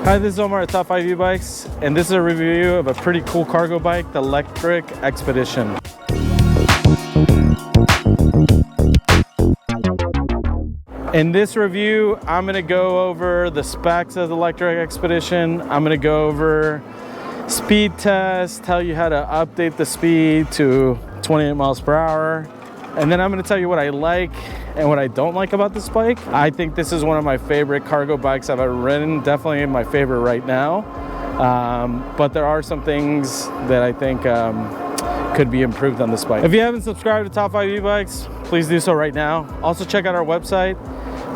Hi, this is Omar at Top 5 E-Bikes, and this is a review of a pretty cool cargo bike, the Lectric XPedition. In this review, I'm gonna go over the specs of the Lectric XPedition. I'm gonna go over speed tests, tell you how to update the speed to 28 miles per hour. And then I'm gonna tell you what I like and what I don't like about this bike. I think this is one of my favorite cargo bikes I've ever ridden, definitely my favorite right now. But there are some things that I think could be improved on this bike. If you haven't subscribed to Top 5 E-Bikes, please do so right now. Also check out our website,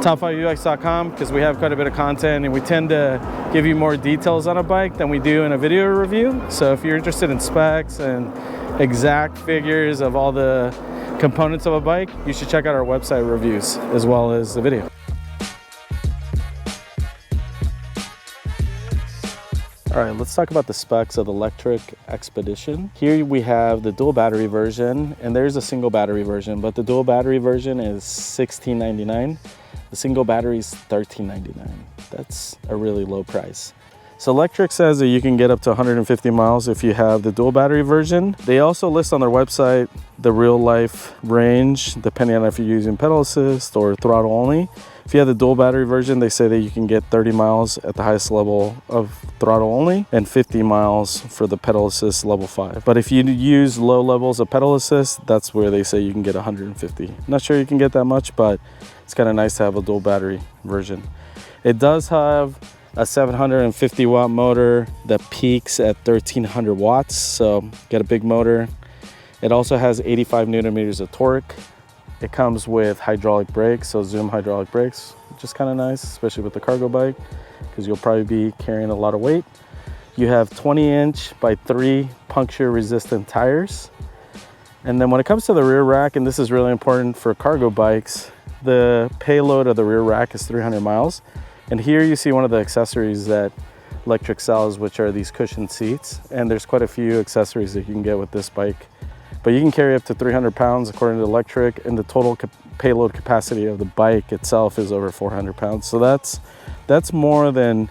top5ebikes.com, because we have quite a bit of content and we tend to give you more details on a bike than we do in a video review. So if you're interested in specs and exact figures of all the components of a bike, you should check out our website reviews as well as the video. All right, let's talk about the specs of the Lectric XPedition. Here we have the dual battery version, and there's a single battery version, but the dual battery version is $16.99. The single battery is $13.99. That's a really low price. So Lectric says that you can get up to 150 miles if you have the dual battery version. They also list on their website the real life range, depending on if you're using pedal assist or throttle only. If you have the dual battery version, they say that you can get 30 miles at the highest level of throttle only and 50 miles for the pedal assist level 5. But if you use low levels of pedal assist, that's where they say you can get 150. Not sure you can get that much, but it's kind of nice to have a dual battery version. It does have a 750 watt motor that peaks at 1300 watts, so got a big motor. It also has 85 newton meters of torque. It comes with hydraulic brakes, so Zoom hydraulic brakes, which is kind of nice, especially with the cargo bike, because you'll probably be carrying a lot of weight. You have 20-inch by 3 puncture resistant tires. And then when it comes to the rear rack, and this is really important for cargo bikes, the payload of the rear rack is 300 miles. And here you see one of the accessories that Lectric sells, which are these cushion seats. And there's quite a few accessories that you can get with this bike. But you can carry up to 300 pounds according to Lectric, and the total payload capacity of the bike itself is over 400 pounds. So that's more than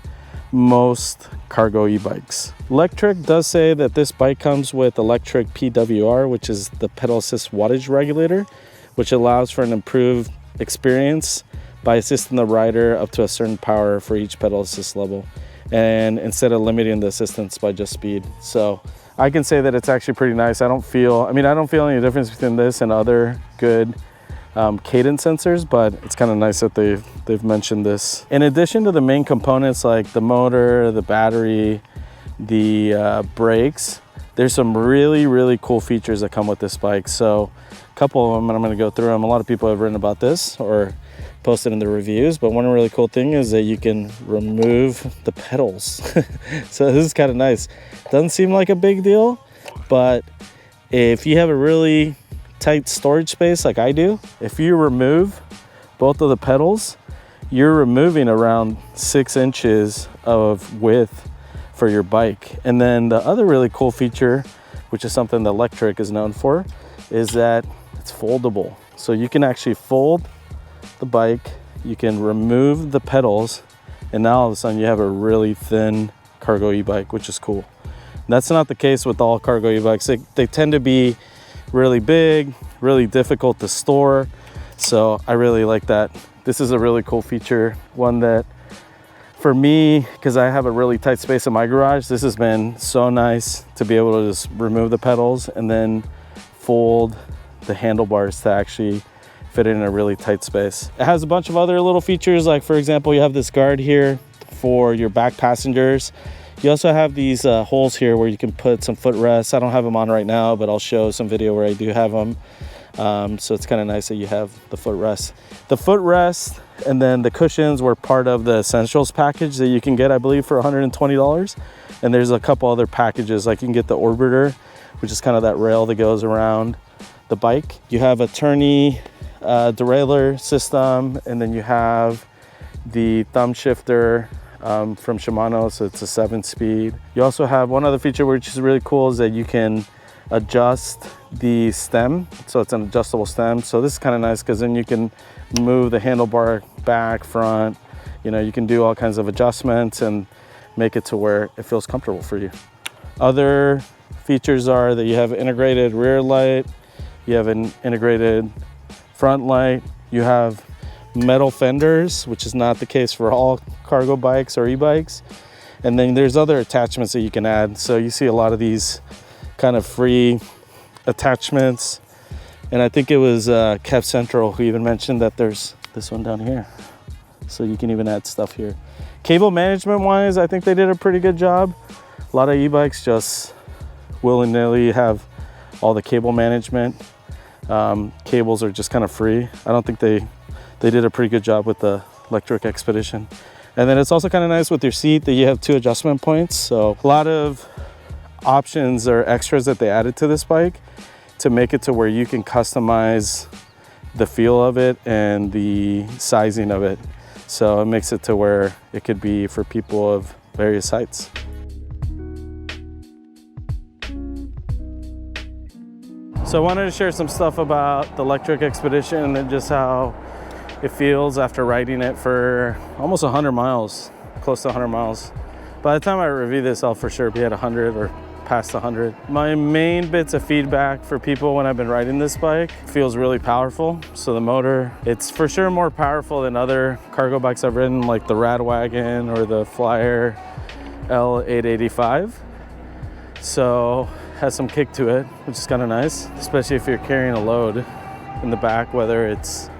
most cargo e-bikes. Lectric does say that this bike comes with Lectric PWR, which is the pedal assist wattage regulator, which allows for an improved experience by assisting the rider up to a certain power for each pedal assist level, and instead of limiting the assistance by just speed. So I can say that it's actually pretty nice. I don't feel any difference between this and other good cadence sensors, but it's kind of nice that they've mentioned this. In addition to the main components like the motor, the battery, the brakes, there's some really cool features that come with this bike. So a couple of them, and I'm going to go through them. A lot of people have written about this or posted in the reviews, but one really cool thing is that you can remove the pedals. So this is kind of nice. Doesn't seem like a big deal, but if you have a really tight storage space like I do, if you remove both of the pedals, you're removing around 6 inches of width for your bike. And then the other really cool feature, which is something that Lectric is known for, is that it's foldable. So you can actually fold the bike, you can remove the pedals, and now all of a sudden you have a really thin cargo e-bike, which is cool. That's not the case with all cargo e-bikes. They tend to be really big, really difficult to store. So I really like that. This is a really cool feature, one that for me, because I have a really tight space in my garage, this has been so nice to be able to just remove the pedals and then fold the handlebars to actually fit in a really tight space. It has a bunch of other little features, like for example, you have this guard here for your back passengers. You also have these holes here where you can put some footrests. I don't have them on right now, but I'll show some video where I do have them. So it's kind of nice that you have the footrest. The footrest and then the cushions were part of the Essentials package that you can get, I believe, for $120. And there's a couple other packages, like you can get the Orbiter, which is kind of that rail that goes around the bike. You have a tourney derailleur system, and then you have the thumb shifter from Shimano, so it's a 7-speed. You also have one other feature which is really cool, is that you can adjust the stem, so it's an adjustable stem. So this is kind of nice because then you can move the handlebar back, front, you know, you can do all kinds of adjustments, and make it to where it feels comfortable for you. Other features are that you have integrated rear light, you have an integrated front light, you have metal fenders, which is not the case for all cargo bikes or e-bikes. And then there's other attachments that you can add. So you see a lot of these kind of free attachments. And I think it was Kev Central who even mentioned that there's this one down here. So you can even add stuff here. Cable management wise, I think they did a pretty good job. A lot of e-bikes just willy-nilly have all the cable management. Cables are just kind of free. I don't think they did a pretty good job with the Lectric XPedition. And then it's also kind of nice with your seat that you have 2 adjustment points. So a lot of options or extras that they added to this bike to make it to where you can customize the feel of it and the sizing of it. So it makes it to where it could be for people of various heights. So I wanted to share some stuff about the Lectric XPedition and just how it feels after riding it for almost 100 miles, close to 100 miles. By the time I review this, I'll for sure be at 100 or past 100. My main bits of feedback for people when I've been riding this bike, feels really powerful. So the motor, it's for sure more powerful than other cargo bikes I've ridden, like the Radwagon or the Flyer L885. So has some kick to it, which is kind of nice, especially if you're carrying a load in the back, whether it's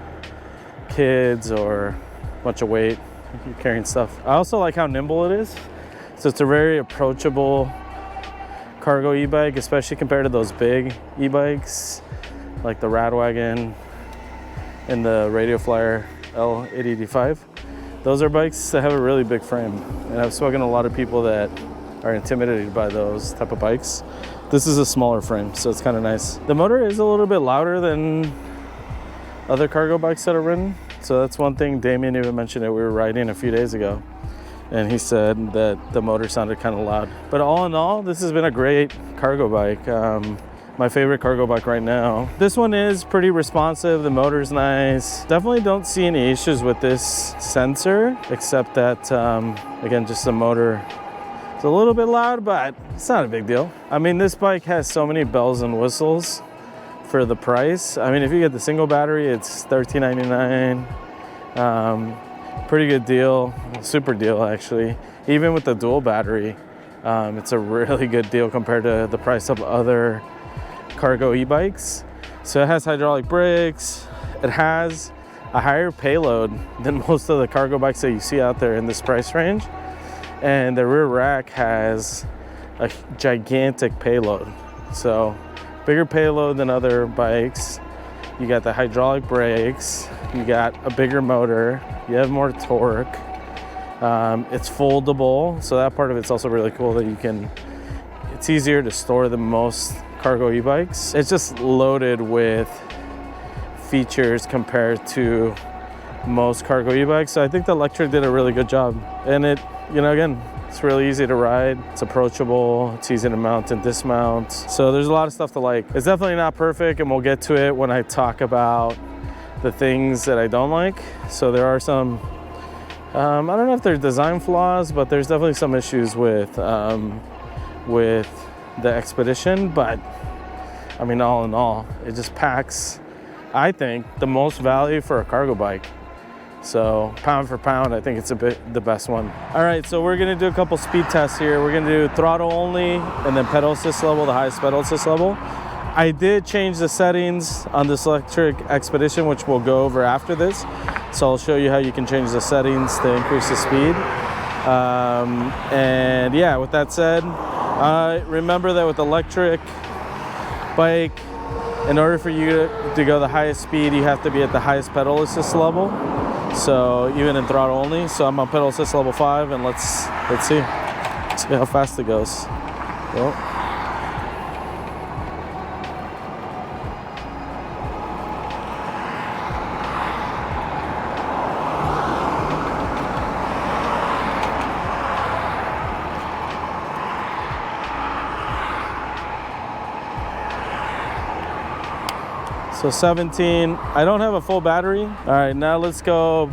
kids or a bunch of weight, you're carrying stuff. I also like how nimble it is. So it's a very approachable cargo e-bike, especially compared to those big e-bikes like the Radwagon and the Radio Flyer L885. Those are bikes that have a really big frame, and I've spoken to a lot of people that are intimidated by those type of bikes. This is a smaller frame, so it's kind of nice. The motor is a little bit louder than other cargo bikes that I've ridden, so that's one thing. Damien even mentioned it. We were riding a few days ago, and he said that the motor sounded kind of loud. But all in all, this has been a great cargo bike. My favorite cargo bike right now. This one is pretty responsive. The motor's nice. Definitely don't see any issues with this sensor, except that, again, just the motor. It's a little bit loud, but it's not a big deal. I mean, this bike has so many bells and whistles for the price. I mean, if you get the single battery, it's $13.99. Pretty good deal, super deal actually. Even with the dual battery, it's a really good deal compared to the price of other cargo e-bikes. So it has hydraulic brakes. It has a higher payload than most of the cargo bikes that you see out there in this price range. And the rear rack has a gigantic payload. So bigger payload than other bikes. You got the hydraulic brakes, you got a bigger motor, you have more torque. It's foldable, so that part of it's also really cool that you can, it's easier to store than most cargo e-bikes. It's just loaded with features compared to most cargo e-bikes. So I think the Lectric did a really good job. And it, you know, again, it's really easy to ride. It's approachable. It's easy to mount and dismount. So there's a lot of stuff to like. It's definitely not perfect, and we'll get to it when I talk about the things that I don't like. So there are some, I don't know if they're design flaws, but there's definitely some issues with the XPedition. But I mean, all in all, it just packs, I think, the most value for a cargo bike. So pound for pound, I think it's the best one. All right, so we're gonna do a couple speed tests here. We're gonna do throttle only and then pedal assist level, the highest pedal assist level. I did change the settings on this Lectric XPedition, which we'll go over after this. So I'll show you how you can change the settings to increase the speed. And yeah, with that said, remember that with the Lectric bike, in order for you to go the highest speed, you have to be at the highest pedal assist level. So even in throttle only. So I'm on pedal assist level 5, and let's see how fast it goes. Well, so 17, I don't have a full battery. All right, now let's go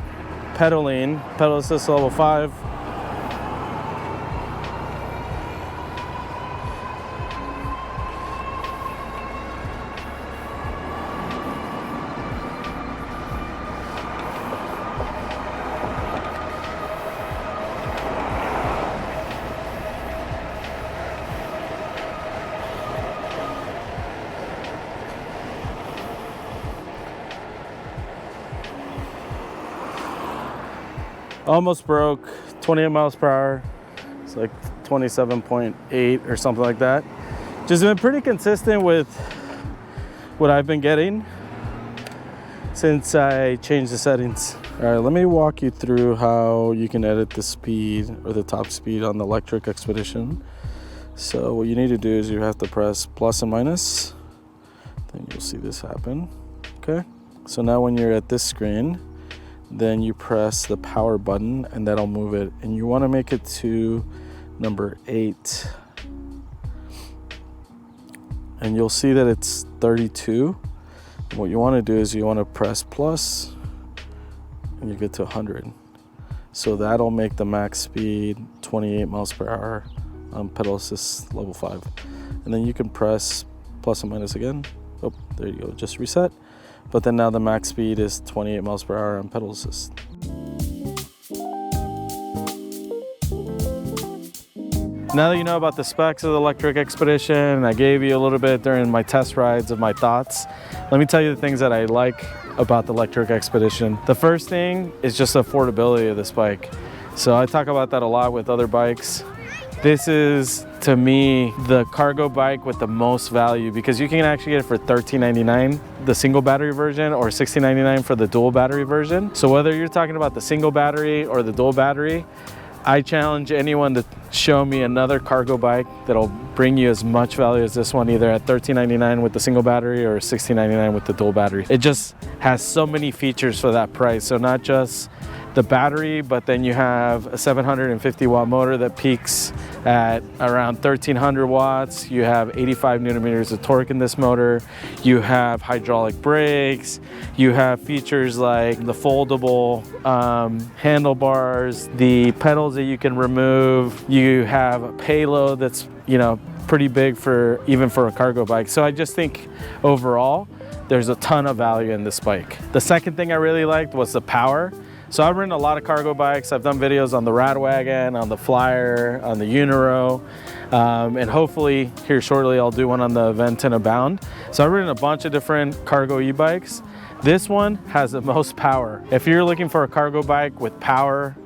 pedaling, pedal assist level 5. Almost broke, 28 miles per hour. It's like 27.8 or something like that. Just been pretty consistent with what I've been getting since I changed the settings. All right, let me walk you through how you can edit the speed or the top speed on the Lectric XPedition. So what you need to do is you have to press plus and minus, then you'll see this happen. Okay, so now when you're at this screen, then you press the power button and that'll move it, and you want to make it to number 8, and you'll see that it's 32. What you want to do is you want to press plus and you get to 100. So that'll make the max speed 28 miles per hour on pedal assist level 5. And then you can press plus and minus again. Oh, there you go, just reset. But then now the max speed is 28 miles per hour on pedal assist. Now that you know about the specs of the Lectric XPedition, I gave you a little bit during my test rides of my thoughts. Let me tell you the things that I like about the Lectric XPedition. The first thing is just the affordability of this bike. So I talk about that a lot with other bikes. This is, to me, the cargo bike with the most value, because you can actually get it for $13.99, the single battery version, or $16.99 for the dual battery version. So whether you're talking about the single battery or the dual battery, I challenge anyone to show me another cargo bike that'll bring you as much value as this one, either at $13.99 with the single battery or $16.99 with the dual battery. It just has so many features for that price. So not just the battery, but then you have a 750 watt motor that peaks at around 1300 watts. You have 85 newton meters of torque in this motor. You have hydraulic brakes. You have features like the foldable handlebars, the pedals that you can remove. You have a payload that's, you know, pretty big for even for a cargo bike. So I just think overall, there's a ton of value in this bike. The second thing I really liked was the power. So I've ridden a lot of cargo bikes. I've done videos on the Radwagon, on the Flyer, on the Uniro, and hopefully here shortly I'll do one on the Ventina Bound. So I've ridden a bunch of different cargo e-bikes. This one has the most power. If you're looking for a cargo bike with power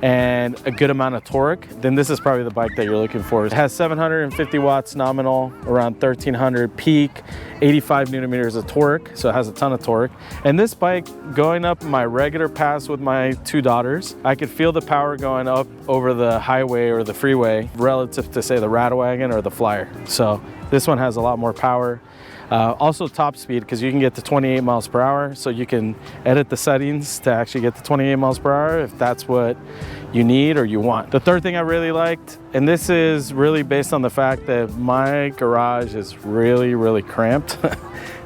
and a good amount of torque, then this is probably the bike that you're looking for. It has 750 watts nominal, around 1300 peak, 85 newton meters of torque, so it has a ton of torque. And this bike, going up my regular pass with my 2 daughters, I could feel the power going up over the highway or the freeway relative to, say, the Radwagon or the Flyer. So this one has a lot more power. Also top speed, because you can get to 28 miles per hour, so you can edit the settings to actually get to 28 miles per hour if that's what you need or you want. The third thing I really liked, and this is really based on the fact that my garage is really cramped,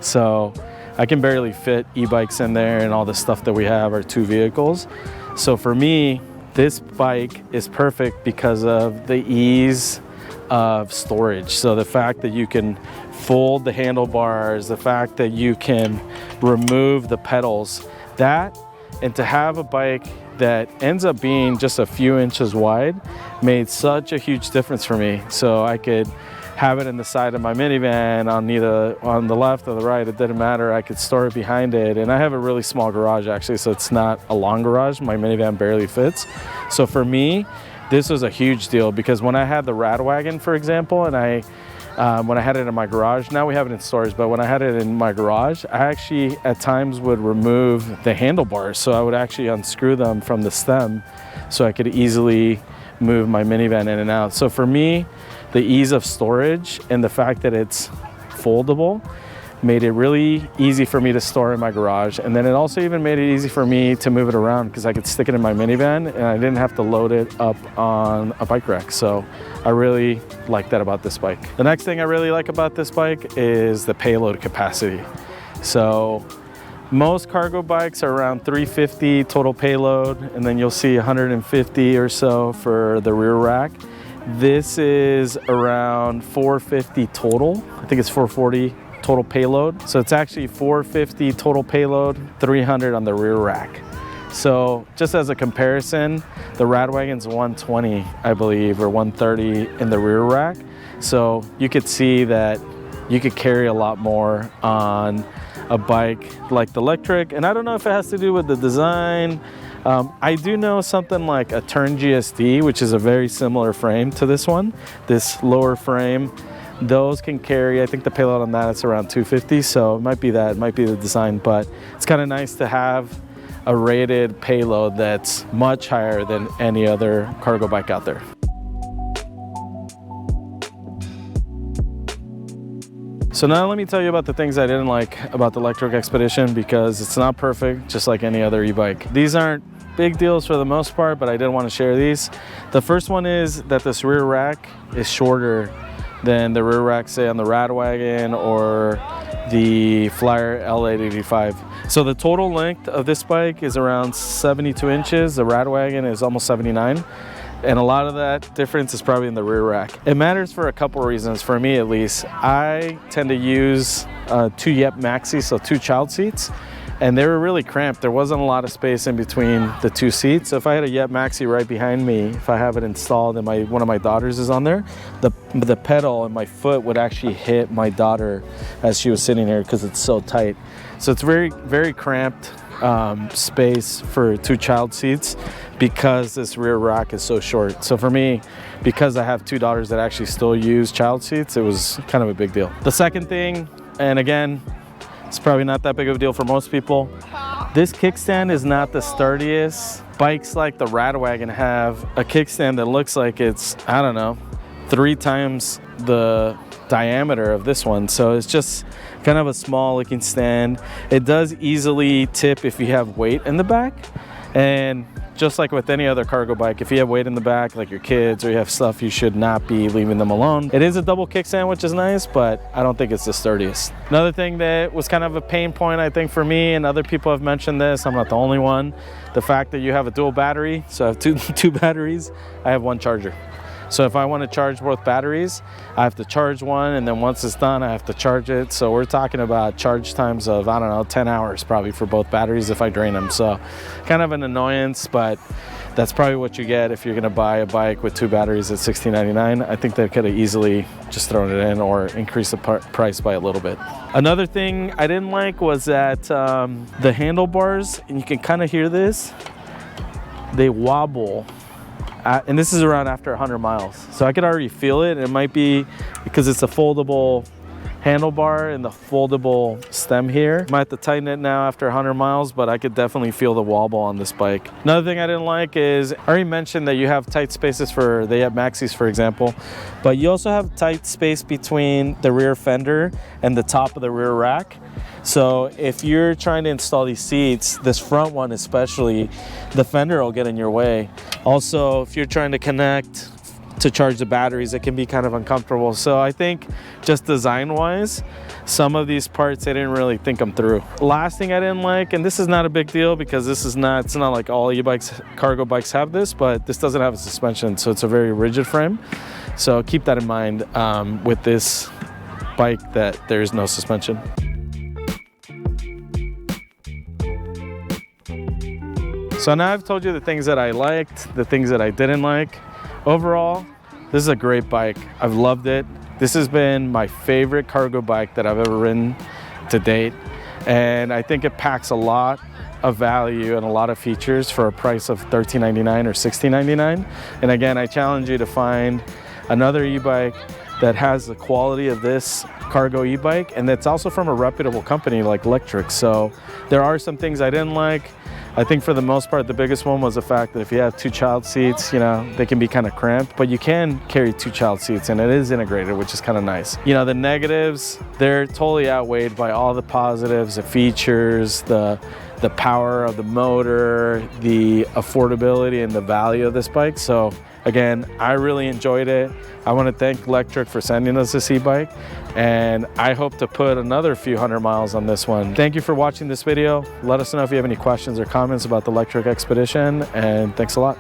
so I can barely fit e-bikes in there, and all the stuff that we have are 2 vehicles. So for me, this bike is perfect because of the ease of storage. So the fact that you can fold the handlebars, the fact that you can remove the pedals, that, and to have a bike that ends up being just a few inches wide made such a huge difference for me. So I could have it in the side of my minivan on either on the left or the right, it didn't matter. I could store it behind it, and I have a really small garage actually, so it's not a long garage. My minivan barely fits. So for me, this was a huge deal, because when I had the Radwagon, for example, and when I had it in my garage, now we have it in storage, but when I had it in my garage, I actually at times would remove the handlebars. So I would actually unscrew them from the stem so I could easily move my minivan in and out. So for me, the ease of storage and the fact that it's foldable made it really easy for me to store in my garage. And then it also even made it easy for me to move it around, because I could stick it in my minivan and I didn't have to load it up on a bike rack. So I really like that about this bike. The next thing I really like about this bike is the payload capacity. So most cargo bikes are around 350 total payload, and then you'll see 150 or so for the rear rack. This is around 450 total. I think it's 440 total payload. So it's actually 450 total payload, 300 on the rear rack. So just as a comparison, the Radwagon's 120, I believe, or 130 in the rear rack. So you could see that you could carry a lot more on a bike like the Lectric. And I don't know if it has to do with the design I do know something like a Turn GSD, which is a very similar frame to this one, this lower frame. Those can carry, I think the payload on that is around 250, so it might be that, it might be the design, but it's kind of nice to have a rated payload that's much higher than any other cargo bike out there. So now let me tell you about the things I didn't like about the Lectric XPedition, because it's not perfect, just like any other e-bike. These aren't big deals for the most part, but I did want to share these. The first one is that this rear rack is shorter than the rear rack, say, on the Radwagon or the Flyer L885. So the total length of this bike is around 72 inches. The Radwagon is almost 79. And a lot of that difference is probably in the rear rack. It matters for a couple of reasons, for me at least. I tend to use 2 Yep Maxi, so 2 child seats, and they were really cramped. There wasn't a lot of space in between the 2 seats. So if I had a Yep Maxi right behind me, if I have it installed and one of my daughters is on there, the pedal and my foot would actually hit my daughter as she was sitting there because it's so tight. So it's very, very cramped space for 2 child seats because this rear rack is so short. So for me, because I have 2 daughters that actually still use child seats, it was kind of a big deal. The second thing, and again, it's probably not that big of a deal for most people, this kickstand is not the sturdiest. Bikes like the Radwagon have a kickstand that looks like it's, I don't know, 3 times the diameter of this one. So it's just kind of a small looking stand. It does easily tip if you have weight in the back, and just like with any other cargo bike, if you have weight in the back, like your kids, or you have stuff, you should not be leaving them alone. It is a double kickstand, which is nice, but I don't think it's the sturdiest. Another thing that was kind of a pain point, I think, for me, and other people have mentioned this, I'm not the only one, the fact that you have a dual battery. So I have two batteries, I have 1 charger. So if I want to charge both batteries, I have to charge one, and then once it's done, I have to charge it. So we're talking about charge times of, I don't know, 10 hours probably for both batteries if I drain them. So kind of an annoyance, but that's probably what you get if you're going to buy a bike with 2 batteries at $16.99. I think they could have easily just thrown it in or increased the price by a little bit. Another thing I didn't like was that the handlebars, and you can kind of hear this, they wobble. And this is around after 100 miles. So I could already feel it. It might be because it's a foldable handlebar and the foldable stem here. Might have to tighten it now after 100 miles, but I could definitely feel the wobble on this bike. Another thing I didn't like is, I already mentioned that you have tight spaces for the Yep Maxis, for example, but you also have tight space between the rear fender and the top of the rear rack. So if you're trying to install these seats, this front one especially, the fender will get in your way. Also, if you're trying to connect to charge the batteries, it can be kind of uncomfortable. So I think just design-wise, some of these parts, they didn't really think them through. Last thing I didn't like, and this is not a big deal because it's not like all e-bikes, cargo bikes have this, but this doesn't have a suspension, so it's a very rigid frame. So keep that in mind with this bike, that there is no suspension. So now I've told you the things that I liked, the things that I didn't like. Overall, this is a great bike. I've loved it. This has been my favorite cargo bike that I've ever ridden to date. And I think it packs a lot of value and a lot of features for a price of $13.99 or $16.99. And again, I challenge you to find another e-bike that has the quality of this cargo e-bike, and that's also from a reputable company like Lectric. So there are some things I didn't like. I think for the most part, the biggest one was the fact that if you have 2 child seats, you know, they can be kind of cramped, but you can carry 2 child seats and it is integrated, which is kind of nice. You know, the negatives, they're totally outweighed by all the positives, the features, the power of the motor, the affordability and the value of this bike. So again, I really enjoyed it. I want to thank Lectric for sending us this e-bike, and I hope to put another few 100 miles on this one. Thank you for watching this video. Let us know if you have any questions or comments about the Lectric XPedition, and thanks a lot.